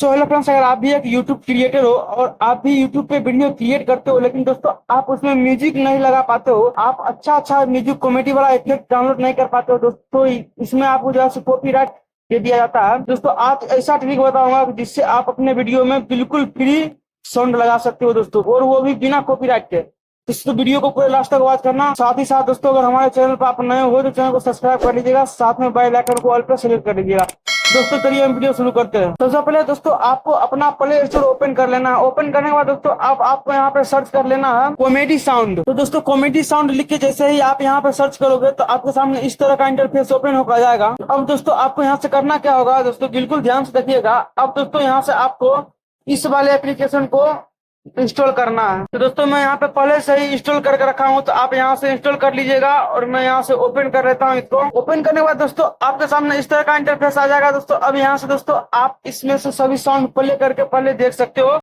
So hello friends, अगर आप भी एक यूट्यूब क्रिएटर हो और आप भी यूट्यूब पे वीडियो क्रिएट करते हो, लेकिन दोस्तों आप उसमें म्यूजिक नहीं लगा पाते हो, आप अच्छा म्यूजिक कॉमेडी वाला इफेक्ट डाउनलोड नहीं कर पाते हो दोस्तों, इसमें आपको जो है कॉपीराइट दे दिया जाता है। दोस्तों आप ऐसा ट्रिक बताऊंगा जिससे आप अपने वीडियो में बिल्कुल फ्री साउंड लगा सकते हो दोस्तों, और वो भी बिना कॉपीराइट के। दोस्तों वीडियो को पूरे लास्ट तक वॉच करना। साथ ही साथ दोस्तों अगर हमारे चैनल पर आप नए हो तो चैनल को सब्सक्राइब कर लीजिएगा, साथ में बेल आइकन को ऑल पे सेलेक्ट कर लीजिएगा। दोस्तों चलिए हम वीडियो शुरू करते हैं। सबसे पहले दोस्तों आपको अपना प्ले स्टोर ओपन कर लेना है। ओपन करने के बाद दोस्तों आपको यहाँ पे सर्च कर लेना है कॉमेडी साउंड। तो दोस्तों कॉमेडी साउंड लिख के जैसे ही आप यहाँ पे सर्च करोगे तो आपके सामने इस तरह का इंटरफेस ओपन होकर जाएगा। अब दोस्तों आपको यहाँ से करना क्या होगा, दोस्तों बिल्कुल ध्यान से देखिएगा। अब दोस्तों यहाँ से आपको इस वाले एप्लीकेशन को इंस्टॉल करना है। तो दोस्तों मैं यहाँ पे पहले से ही इंस्टॉल करके रखा हूँ, तो आप यहाँ से इंस्टॉल कर लीजिएगा और मैं यहाँ से ओपन कर लेता हूँ इसको। ओपन करने के बाद दोस्तों आपके सामने इस तरह का इंटरफेस आ जाएगा। दोस्तों अब यहाँ से दोस्तों आप इसमें से सभी साउंड प्ले करके पहले देख सकते हो।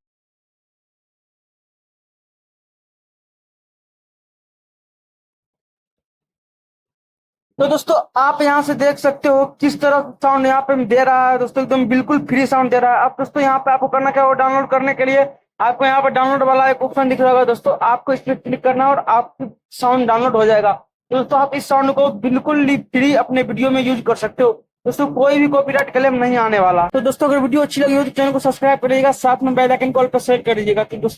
तो दोस्तों आप यहाँ से देख सकते हो किस तरह साउंड यहाँ पे दे रहा है। दोस्तों एकदम बिल्कुल फ्री साउंड दे रहा है। अब दोस्तों यहाँ पे आपको करना क्या है, डाउनलोड करने के लिए आपको यहाँ पे डाउनलोड वाला एक ऑप्शन दिख रहा होगा। दोस्तों आपको इस पर क्लिक करना है और आपकी साउंड डाउनलोड हो जाएगा। तो दोस्तों आप इस साउंड को बिल्कुल फ्री अपने वीडियो में यूज कर सकते हो। दोस्तों कोई भी कॉपीराइट क्लेम नहीं आने वाला। तो दोस्तों अगर वीडियो अच्छी लगी हो तो चैनल को सब्सक्राइब करिएगा, साथ में बेल आइकन कॉल पर सेट कर दीजिएगा। तो दोस्तों